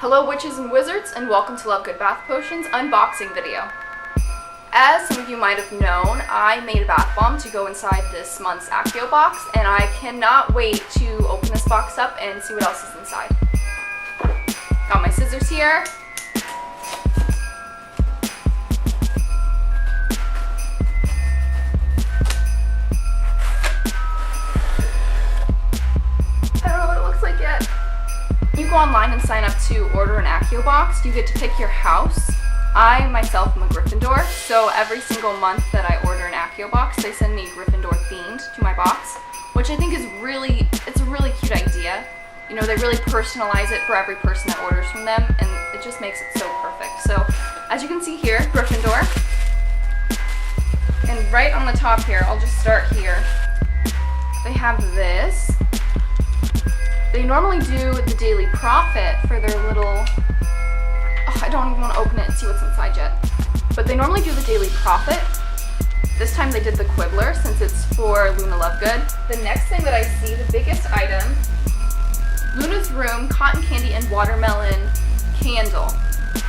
Hello witches and wizards, and welcome to Lovegood Bath Potions unboxing video. As some of you might have known, I made a bath bomb to go inside this month's Accio box, and I cannot wait to open this box up and see what else is inside. Got my scissors here. You go online and sign up to order an Accio box. You get to pick your house. I myself am a Gryffindor, so every single month that I order an Accio box, they send me Gryffindor themed to my box, which I think is it's a really cute idea. You know, they really personalize it for every person that orders from them, and it just makes it so perfect. So, as you can see here, Gryffindor. And right on the top here, I'll just start here. They have this. They normally do the Daily Prophet for their little, I don't even want to open it and see what's inside yet. But they normally do the Daily Prophet. This time they did the Quibbler since it's for Luna Lovegood. The next thing that I see, the biggest item, Luna's Room Cotton Candy and Watermelon Candle.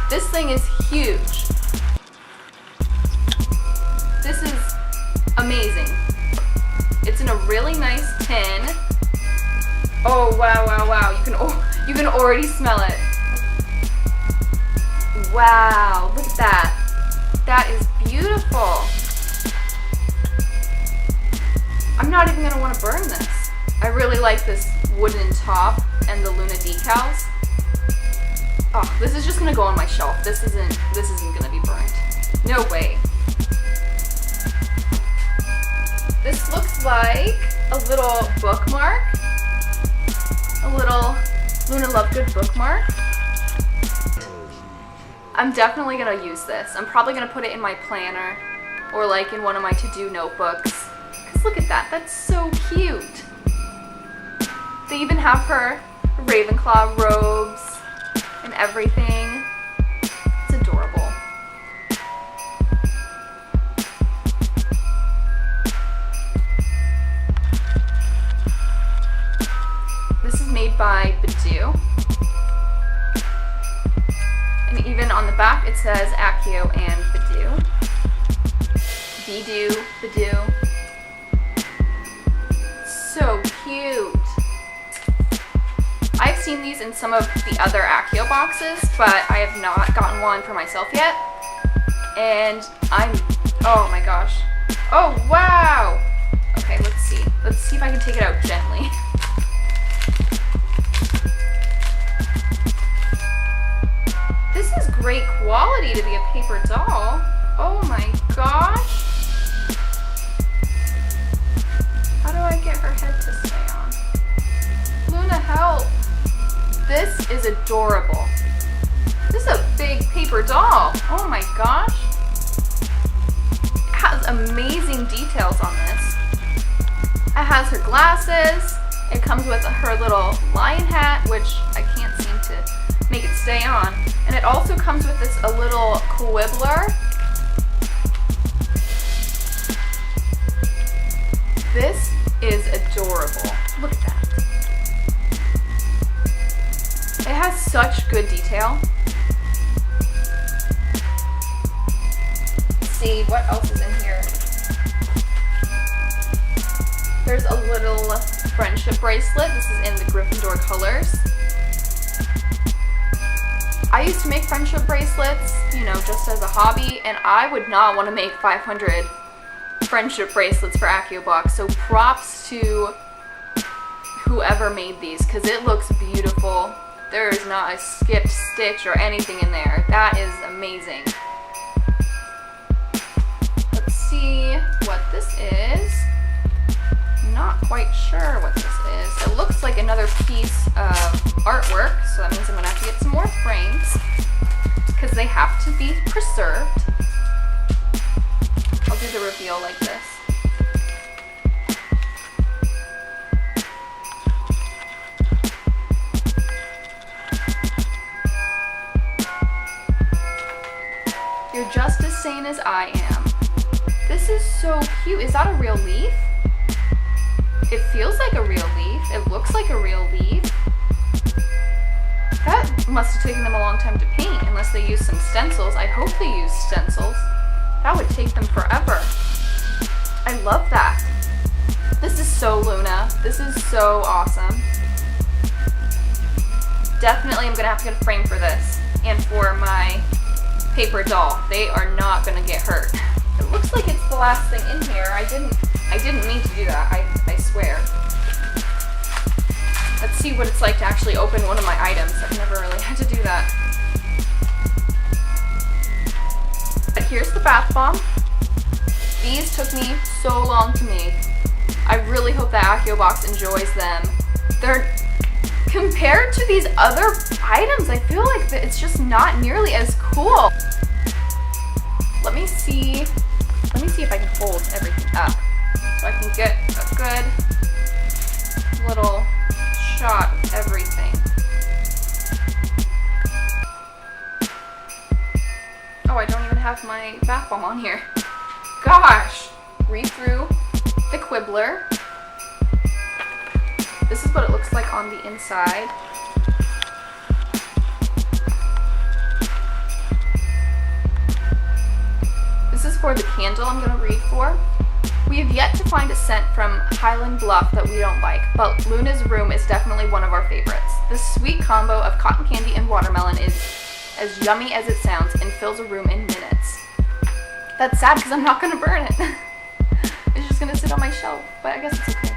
This thing is huge. This is amazing. It's in a really nice tin. Oh, wow, wow, wow. You can already smell it. Wow, look at that. That is beautiful. I'm not even going to want to burn this. I really like this wooden top and the Luna decals. Oh, this is just going to go on my shelf. This isn't going to be burned. No way. This looks like a little bookmark. A little Luna Lovegood bookmark. I'm definitely gonna use this. I'm probably gonna put it in my planner or like in one of my to-do notebooks. Cause look at that, that's so cute. They even have her Ravenclaw robes and everything. It's adorable. This is made by Badoo. And even on the back it says Accio and Badoo. Badoo. So cute. I've seen these in some of the other Accio boxes, but I have not gotten one for myself yet. And oh my gosh. Oh wow! Okay, let's see. Let's see if I can take it out gently. This is great quality to be a paper doll. Oh my gosh. How do I get her head to stay on? Luna, help. This is adorable. This is a big paper doll. Oh my gosh. It has amazing details on this. It has her glasses. It comes with her little lion hat, which I can't seem to make it stay on. And it also comes with a little quibbler. This is adorable. Look at that. It has such good detail. Let's see what else is in here. There's a little friendship bracelet. This is in the Gryffindor colors. I used to make friendship bracelets, you know, just as a hobby, and I would not want to make 500 friendship bracelets for Accio box, so props to whoever made these, because it looks beautiful. There is not a skipped stitch or anything in there. That is amazing. Let's see what this is. Not quite sure what this is. It looks like another piece of artwork, so that means I'm gonna have to get some more frames because they have to be preserved. I'll do the reveal like this. You're just as sane as I am. This is so cute. Is that a real leaf? It feels like a real leaf. It looks like a real leaf. That must have taken them a long time to paint, unless they used some stencils. I hope they used stencils. That would take them forever. I love that. This is so Luna. This is so awesome. Definitely I'm gonna have to get a frame for this and for my paper doll. They are not gonna get hurt. It looks like it's the last thing in here. I didn't mean to do that, I swear. Let's see what it's like to actually open one of my items. I've never really had to do that. But here's the bath bomb. These took me so long to make. I really hope that Accio box enjoys them. They're, compared to these other items, I feel like it's just not nearly as cool. Let me see if I can hold everything up so I can get a good little shot of everything. Oh, I don't even have my bath bomb on here. Gosh! Read through the Quibbler. This is what it looks like on the inside. This is for the candle I'm going to read for. We have yet to find a scent from Highland Bluff that we don't like, but Luna's Room is definitely one of our favorites. This sweet combo of cotton candy and watermelon is as yummy as it sounds and fills a room in minutes. That's sad because I'm not going to burn it. It's just going to sit on my shelf, but I guess it's okay.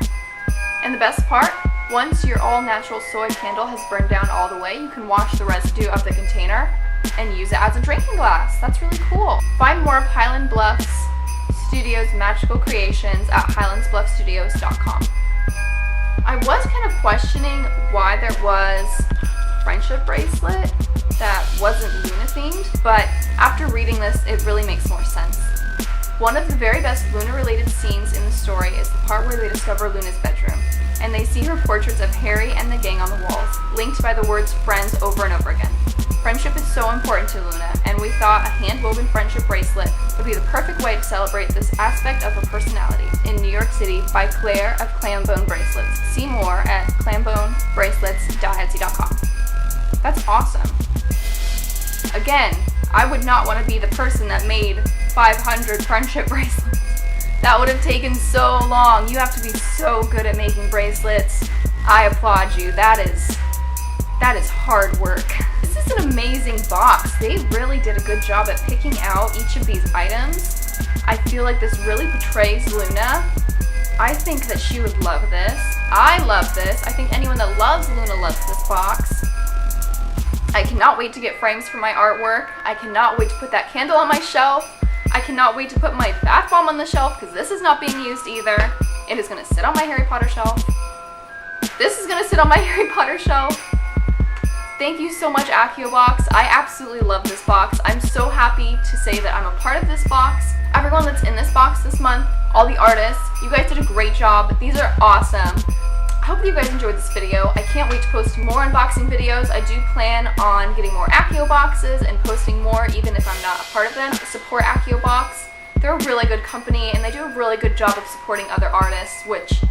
And the best part, once your all-natural soy candle has burned down all the way, you can wash the residue of the container and use it as a drinking glass. That's really cool. Find more of Highland Bluff's Studios' magical creations at highlandsbluffstudios.com. I was kind of questioning why there was a friendship bracelet that wasn't Luna themed, but after reading this, it really makes more sense. One of the very best Luna-related scenes in the story is the part where they discover Luna's bedroom, and they see her portraits of Harry and the gang on the walls, linked by the words friends over and over again. Friendship is so important to Luna, and we thought a hand-woven friendship bracelet would be the perfect way to celebrate this aspect of her personality. In New York City by Claire of Clambone Bracelets. See more at clambonebracelets.etsy.com. That's awesome. Again, I would not want to be the person that made 500 friendship bracelets. That would have taken so long. You have to be so good at making bracelets. I applaud you. That is hard work. This is an amazing box. They really did a good job at picking out each of these items. I feel like this really portrays Luna. I think that she would love this. I love this. I think anyone that loves Luna loves this box. I cannot wait to get frames for my artwork. I cannot wait to put that candle on my shelf. I cannot wait to put my bath bomb on the shelf because this is not being used either. It is going to sit on my Harry Potter shelf. This is going to sit on my Harry Potter shelf. Thank you so much, Accio box. I absolutely love this box. I'm so happy to say that I'm a part of this box. Everyone that's in this box this month, all the artists, you guys did a great job. These are awesome. I hope you guys enjoyed this video. I can't wait to post more unboxing videos. I do plan on getting more Accio boxes and posting more even if I'm not a part of them. Support Accio box. They're a really good company and they do a really good job of supporting other artists, which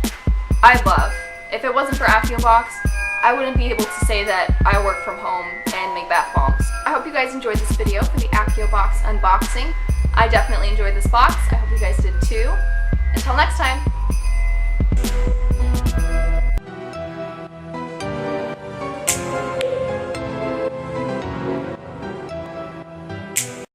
I love. If it wasn't for Accio box, I wouldn't be able to say that I work from home and make bath bombs. I hope you guys enjoyed this video for the Accio box unboxing. I definitely enjoyed this box. I hope you guys did too. Until next time.